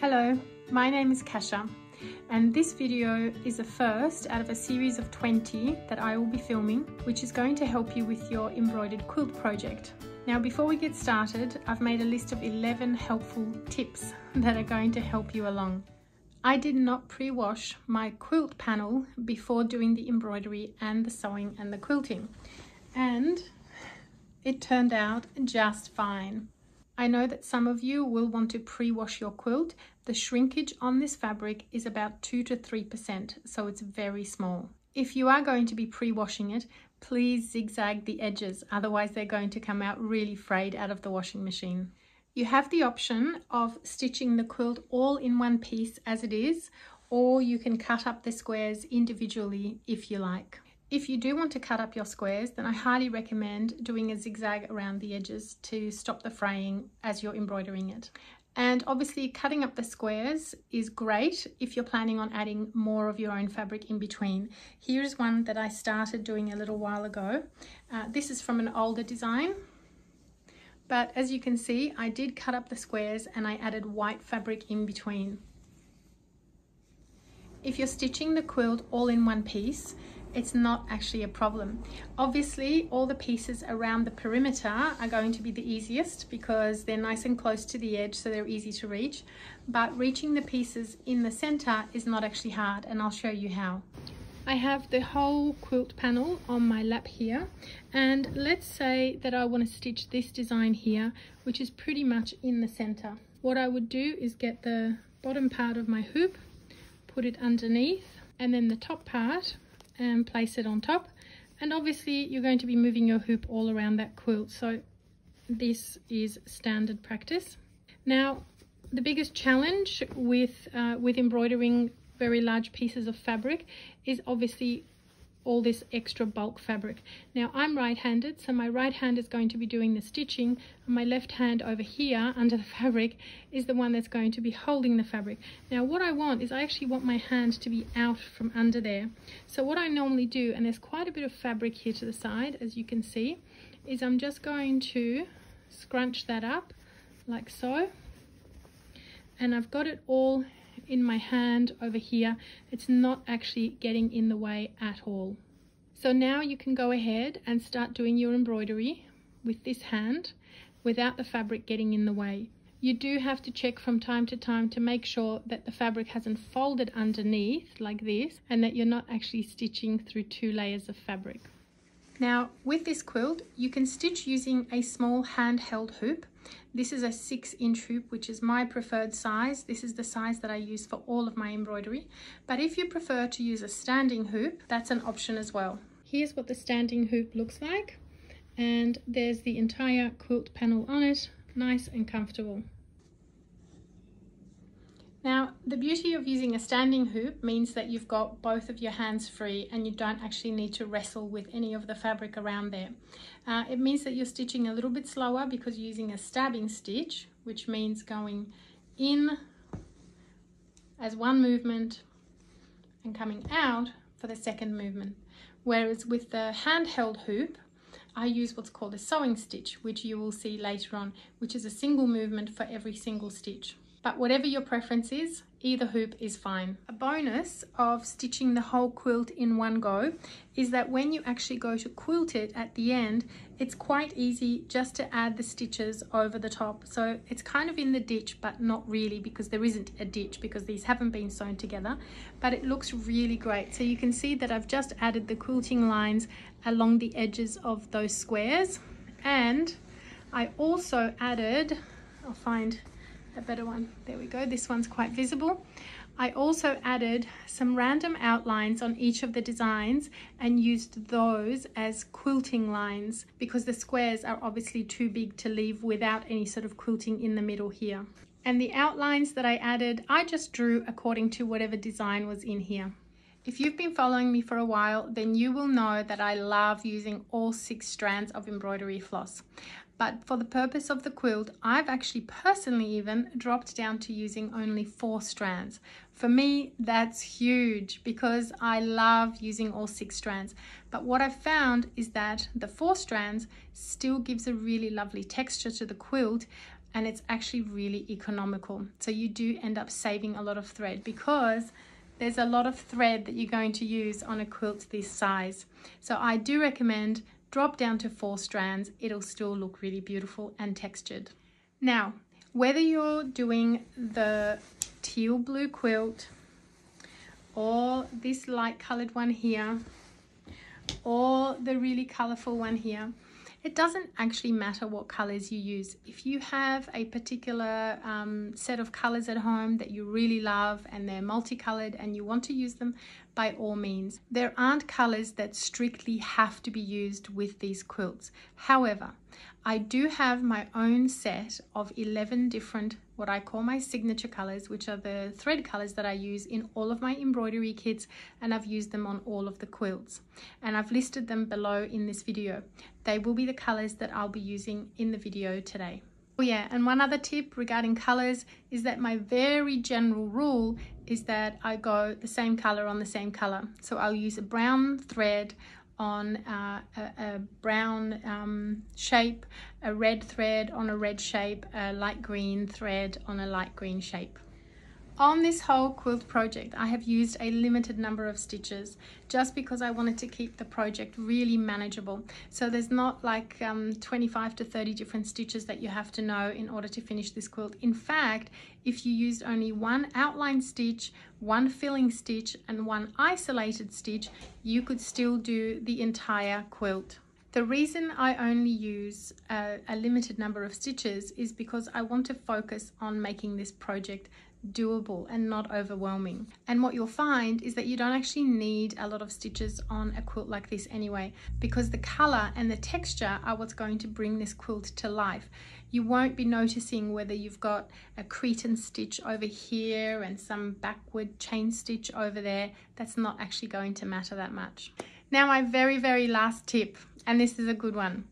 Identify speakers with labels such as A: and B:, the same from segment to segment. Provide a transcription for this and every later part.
A: Hello, my name is Kasha, and this video is the first out of a series of 20 that I will be filming, which is going to help you with your embroidered quilt project. Now, before we get started, I've made a list of 11 helpful tips that are going to help you along. I did not pre-wash my quilt panel before doing the embroidery and the sewing and the quilting, and it turned out just fine. I know that some of you will want to pre-wash your quilt. The shrinkage on this fabric is about 2 to 3%, so it's very small. If you are going to be pre-washing it, please zigzag the edges, otherwise they're going to come out really frayed out of the washing machine. You have the option of stitching the quilt all in one piece as it is, or you can cut up the squares individually if you like. If you do want to cut up your squares, then I highly recommend doing a zigzag around the edges to stop the fraying as you're embroidering it. And obviously cutting up the squares is great if you're planning on adding more of your own fabric in between. Here's one that I started doing a little while ago. This is from an older design, but as you can see, I did cut up the squares and I added white fabric in between. If you're stitching the quilt all in one piece, it's not actually a problem. Obviously, all the pieces around the perimeter are going to be the easiest because they're nice and close to the edge, so they're easy to reach. But reaching the pieces in the center is not actually hard, and I'll show you how. I have the whole quilt panel on my lap here, and let's say that I want to stitch this design here, which is pretty much in the center. What I would do is get the bottom part of my hoop, put it underneath, and then the top part, and place it on top. And obviously you're going to be moving your hoop all around that quilt, so this is standard practice. Now, the biggest challenge with embroidering very large pieces of fabric is obviously all this extra bulk fabric. Now, I'm right-handed, so my right hand is going to be doing the stitching, and my left hand over here under the fabric is the one that's going to be holding the fabric. Now, what I want is I actually want my hand to be out from under there. So what I normally do, and there's quite a bit of fabric here to the side, as you can see, is I'm just going to scrunch that up like so, and I've got it all in my hand over here. It's not actually getting in the way at all. So now you can go ahead and start doing your embroidery with this hand without the fabric getting in the way. You do have to check from time to time to make sure that the fabric hasn't folded underneath like this, and that you're not actually stitching through 2 layers of fabric. Now, with this quilt, you can stitch using a small handheld hoop. This is a 6-inch hoop, which is my preferred size. This is the size that I use for all of my embroidery. But if you prefer to use a standing hoop, that's an option as well. Here's what the standing hoop looks like. And there's the entire quilt panel on it, nice and comfortable. Now, the beauty of using a standing hoop means that you've got both of your hands free and you don't actually need to wrestle with any of the fabric around there. It means that you're stitching a little bit slower because you're using a stabbing stitch, which means going in as one movement and coming out for the second movement. Whereas with the handheld hoop, I use what's called a sewing stitch, which you will see later on, which is a single movement for every single stitch. But whatever your preference is, either hoop is fine. A bonus of stitching the whole quilt in one go is that when you actually go to quilt it at the end, it's quite easy just to add the stitches over the top. So it's kind of in the ditch, but not really, because there isn't a ditch because these haven't been sewn together, but it looks really great. So you can see that I've just added the quilting lines along the edges of those squares. And I also added, I'll find a better one, there we go, this one's quite visible. I also added some random outlines on each of the designs and used those as quilting lines because the squares are obviously too big to leave without any sort of quilting in the middle here. And the outlines that I added, I just drew according to whatever design was in here. If you've been following me for a while, then you will know that I love using all 6 strands of embroidery floss. But for the purpose of the quilt, I've actually personally even dropped down to using only 4 strands. For me, that's huge because I love using all 6 strands. But what I've found is that the 4 strands still gives a really lovely texture to the quilt, and it's actually really economical. So you do end up saving a lot of thread because there's a lot of thread that you're going to use on a quilt this size. So I do recommend drop down to 4 strands. It'll still look really beautiful and textured. Now, whether you're doing the teal blue quilt or this light colored one here or the really colorful one here, it doesn't actually matter what colors you use. If you have a particular set of colors at home that you really love and they're multicolored and you want to use them, by all means. There aren't colors that strictly have to be used with these quilts. However, I do have my own set of 11 different, what I call my signature colors, which are the thread colors that I use in all of my embroidery kits, and I've used them on all of the quilts. And I've listed them below in this video. They will be the colors that I'll be using in the video today. Oh yeah, and one other tip regarding colors is that my very general rule is that I go the same color on the same color. So I'll use a brown thread on a brown shape, a red thread on a red shape, a light green thread on a light green shape. On this whole quilt project, I have used a limited number of stitches just because I wanted to keep the project really manageable. So there's not like 25 to 30 different stitches that you have to know in order to finish this quilt. In fact, if you used only one outline stitch, one filling stitch, and one isolated stitch, you could still do the entire quilt. The reason I only use a limited number of stitches is because I want to focus on making this project doable and not overwhelming. And what you'll find is that you don't actually need a lot of stitches on a quilt like this anyway, because the color and the texture are what's going to bring this quilt to life. You won't be noticing whether you've got a Cretan stitch over here and some backward chain stitch over there. That's not actually going to matter that much. Now, my very last tip, and this is a good one.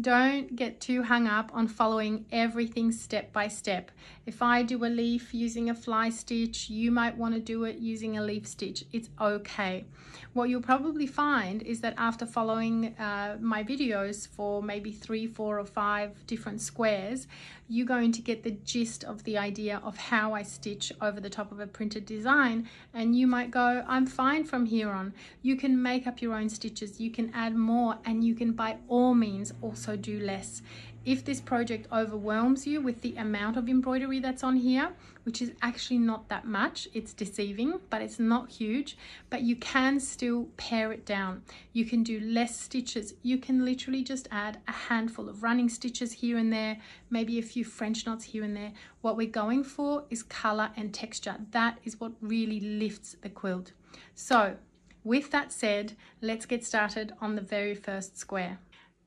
A: Don't get too hung up on following everything step by step. If I do a leaf using a fly stitch, you might want to do it using a leaf stitch. It's okay. What you'll probably find is that after following my videos for maybe 3, 4, or 5 different squares, you're going to get the gist of the idea of how I stitch over the top of a printed design, and you might go, I'm fine from here on. You can make up your own stitches, you can add more, and you can by all means also do less. If this project overwhelms you with the amount of embroidery that's on here, which is actually not that much, it's deceiving, but it's not huge, but you can still pare it down. You can do less stitches. You can literally just add a handful of running stitches here and there, maybe a few French knots here and there. What we're going for is color and texture. That is what really lifts the quilt. So with that said, let's get started on the very first square.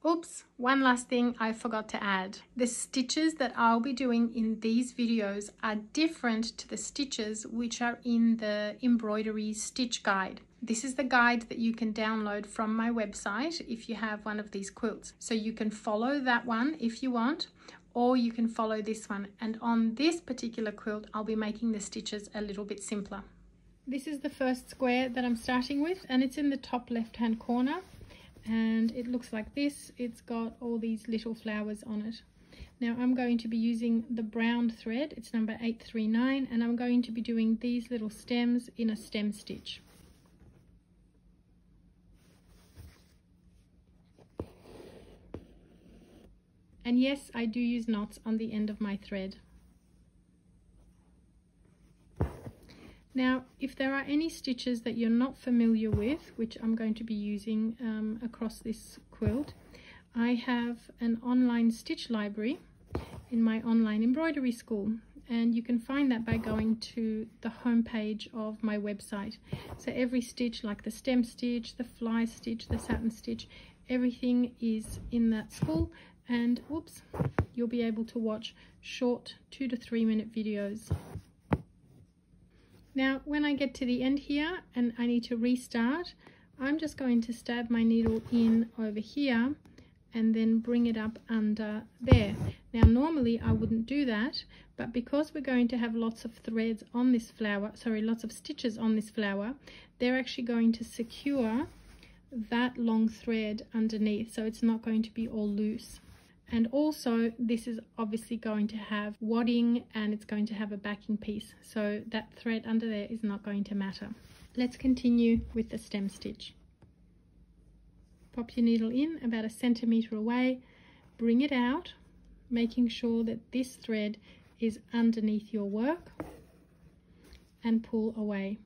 A: Oops, one last thing I forgot to add. The stitches that I'll be doing in these videos are different to the stitches which are in the embroidery stitch guide. This is the guide that you can download from my website if you have one of these quilts. So you can follow that one if you want, or you can follow this one. And on this particular quilt, I'll be making the stitches a little bit simpler. This is the first square that I'm starting with, and it's in the top left-hand corner. And it looks like this. It's got all these little flowers on it. Now I'm going to be using the brown thread, it's number 839, and I'm going to be doing these little stems in a stem stitch. And yes, I do use knots on the end of my thread. Now, if there are any stitches that you're not familiar with, which I'm going to be using across this quilt, I have an online stitch library in my online embroidery school, and you can find that by going to the home page of my website. So every stitch, like the stem stitch, the fly stitch, the satin stitch, everything is in that school, and whoops, you'll be able to watch short 2 to 3 minute videos. Now, when I get to the end here and I need to restart, I'm just going to stab my needle in over here and then bring it up under there. Now, normally I wouldn't do that, but because we're going to have lots of threads on this flower, lots of stitches on this flower, they're actually going to secure that long thread underneath, so it's not going to be all loose. And also this is obviously going to have wadding and it's going to have a backing piece, so that thread under there is not going to matter. Let's continue with the stem stitch. Pop your needle in about 1 centimeter away, bring it out, making sure that this thread is underneath your work, and pull away.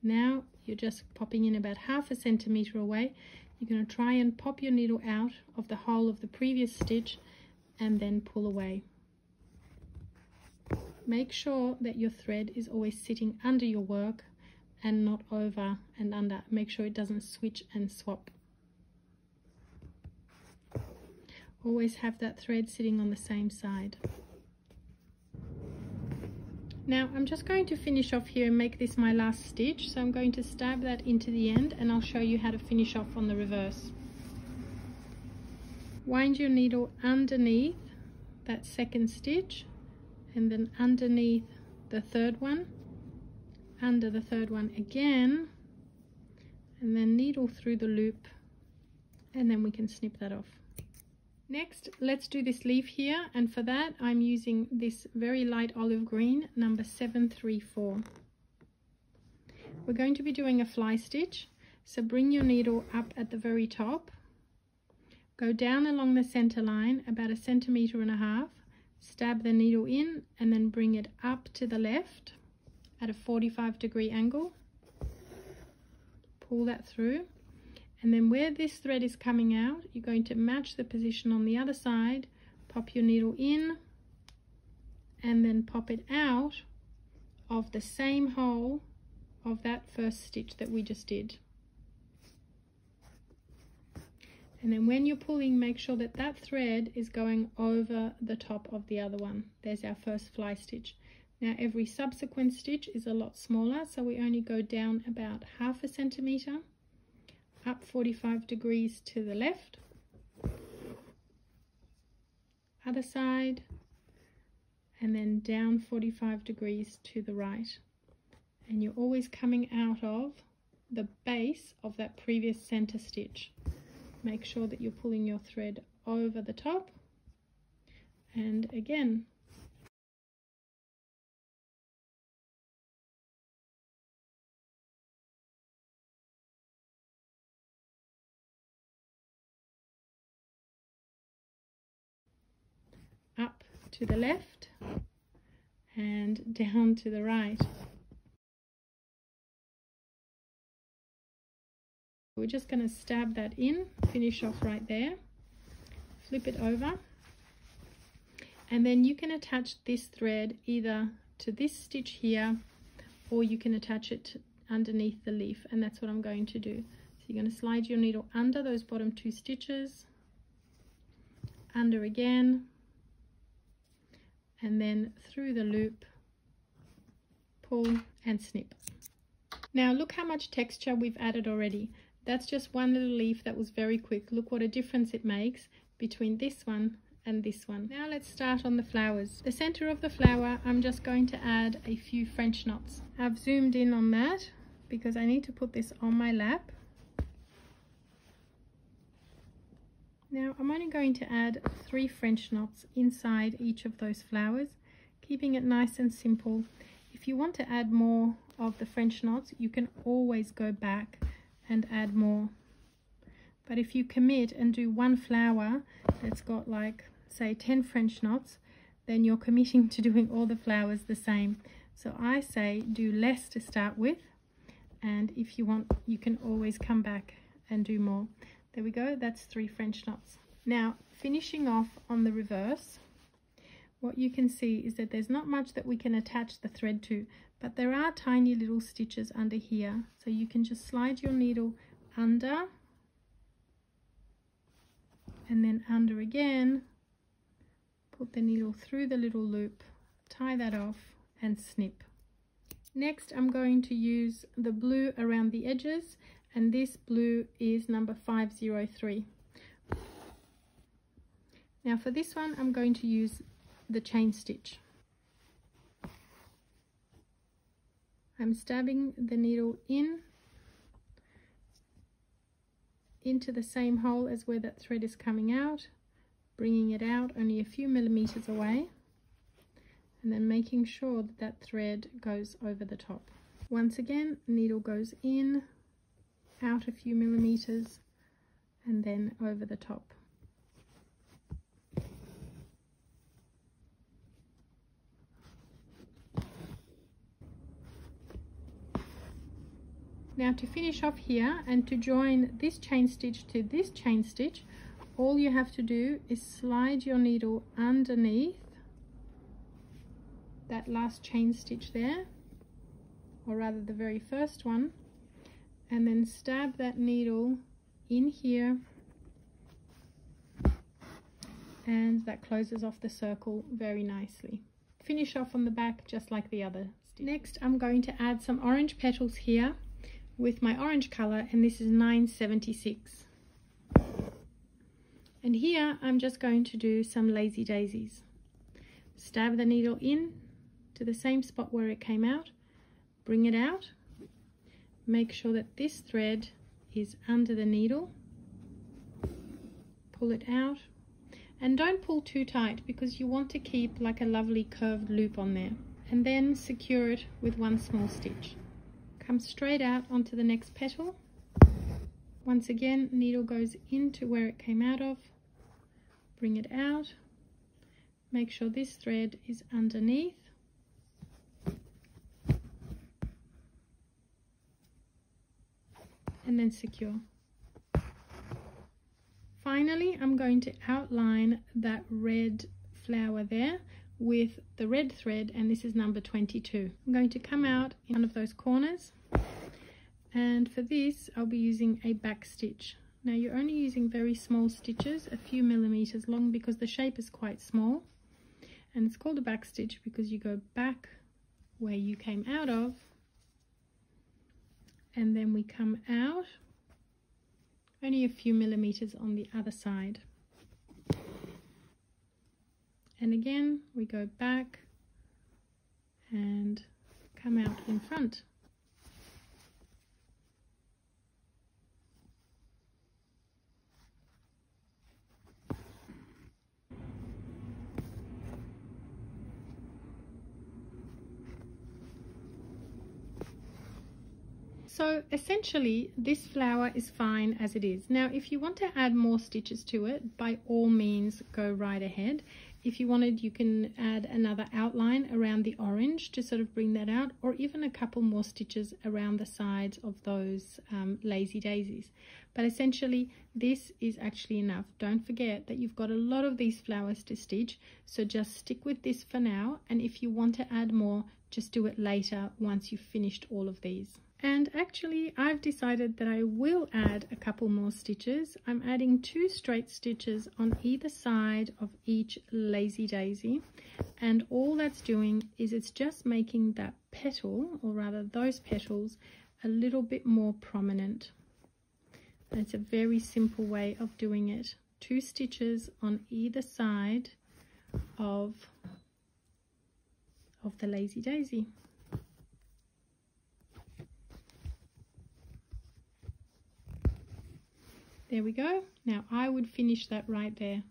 A: Now you're just popping in about 0.5 centimeter away. You're going to try and pop your needle out of the hole of the previous stitch and then pull away. Make sure that your thread is always sitting under your work and not over and under. Make sure it doesn't switch and swap. Always have that thread sitting on the same side. Now I'm just going to finish off here and make this my last stitch, so I'm going to stab that into the end and I'll show you how to finish off on the reverse. Wind your needle underneath that second stitch and then underneath the third one, under the third one again, and then needle through the loop, and then we can snip that off. Next, let's do this leaf here, and for that I'm using this very light olive green, number 734. We're going to be doing a fly stitch, so bring your needle up at the very top, go down along the center line about 1.5 centimeters, stab the needle in and then bring it up to the left at a 45-degree angle, pull that through. And then where this thread is coming out, you're going to match the position on the other side, pop your needle in, and then pop it out of the same hole of that first stitch that we just did. And then when you're pulling, make sure that that thread is going over the top of the other one. There's our first fly stitch. Now every subsequent stitch is a lot smaller, so we only go down about 0.5 centimeter. Up 45 degrees to the left, other side, and then down 45 degrees to the right. And you're always coming out of the base of that previous center stitch. Make sure that you're pulling your thread over the top, and again. Up to the left and down to the right. We're just going to stab that in, finish off right there, flip it over, and then you can attach this thread either to this stitch here or you can attach it underneath the leaf, and that's what I'm going to do. So you're going to slide your needle under those bottom 2 stitches, under again, and then through the loop, pull and snip. Now look how much texture we've added already. That's just one little leaf that was very quick. Look what a difference it makes between this one and this one. Now let's start on the flowers. The center of the flower, I'm just going to add a few French knots. I've zoomed in on that because I need to put this on my lap. Now I'm only going to add 3 French knots inside each of those flowers, keeping it nice and simple. If you want to add more of the French knots, you can always go back and add more. But if you commit and do one flower that's got like, say, 10 French knots, then you're committing to doing all the flowers the same. So I say do less to start with, and if you want, you can always come back and do more. There we go, that's 3 French knots. Now, finishing off on the reverse, what you can see is that there's not much that we can attach the thread to, but there are tiny little stitches under here. So you can just slide your needle under, and then under again, put the needle through the little loop, tie that off, and snip. Next, I'm going to use the blue around the edges, and this blue is number 503. Now for this one, I'm going to use the chain stitch. I'm stabbing the needle into the same hole as where that thread is coming out, bringing it out only a few millimeters away, and then making sure that that thread goes over the top. Once again, needle goes in, out a few millimeters, and then over the top. Now to finish off here and to join this chain stitch to this chain stitch, all you have to do is slide your needle underneath that last chain stitch there, or rather the very first one, and then stab that needle in here, and that closes off the circle very nicely. Finish off on the back just like the other stitch. Next I'm going to add some orange petals here with my orange color, and this is 976. And here I'm just going to do some lazy daisies. Stab the needle in to the same spot where it came out, bring it out, make sure that this thread is under the needle, pull it out, and don't pull too tight because you want to keep like a lovely curved loop on there, and then secure it with one small stitch. Come straight out onto the next petal. Once again, needle goes into where it came out of, bring it out, make sure this thread is underneath, and then secure. Finally, I'm going to outline that red flower there with the red thread, and this is number 22. I'm going to come out in one of those corners, and for this I'll be using a back stitch. Now you're only using very small stitches, a few millimeters long, because the shape is quite small, and it's called a back stitch because you go back where you came out of, and then we come out only a few millimeters on the other side. And again, we go back and come out in front. So essentially this flower is fine as it is. Now if you want to add more stitches to it, by all means go right ahead. If you wanted, you can add another outline around the orange to sort of bring that out, or even a couple more stitches around the sides of those lazy daisies. But essentially this is actually enough. Don't forget that you've got a lot of these flowers to stitch, so just stick with this for now, and if you want to add more, just do it later once you've finished all of these. And actually I've decided that I will add a couple more stitches. I'm adding 2 straight stitches on either side of each lazy daisy, and all that's doing is it's just making that petal, or rather those petals, a little bit more prominent. And it's a very simple way of doing it. 2 stitches on either side of the lazy daisy. There we go. Now I would finish that right there.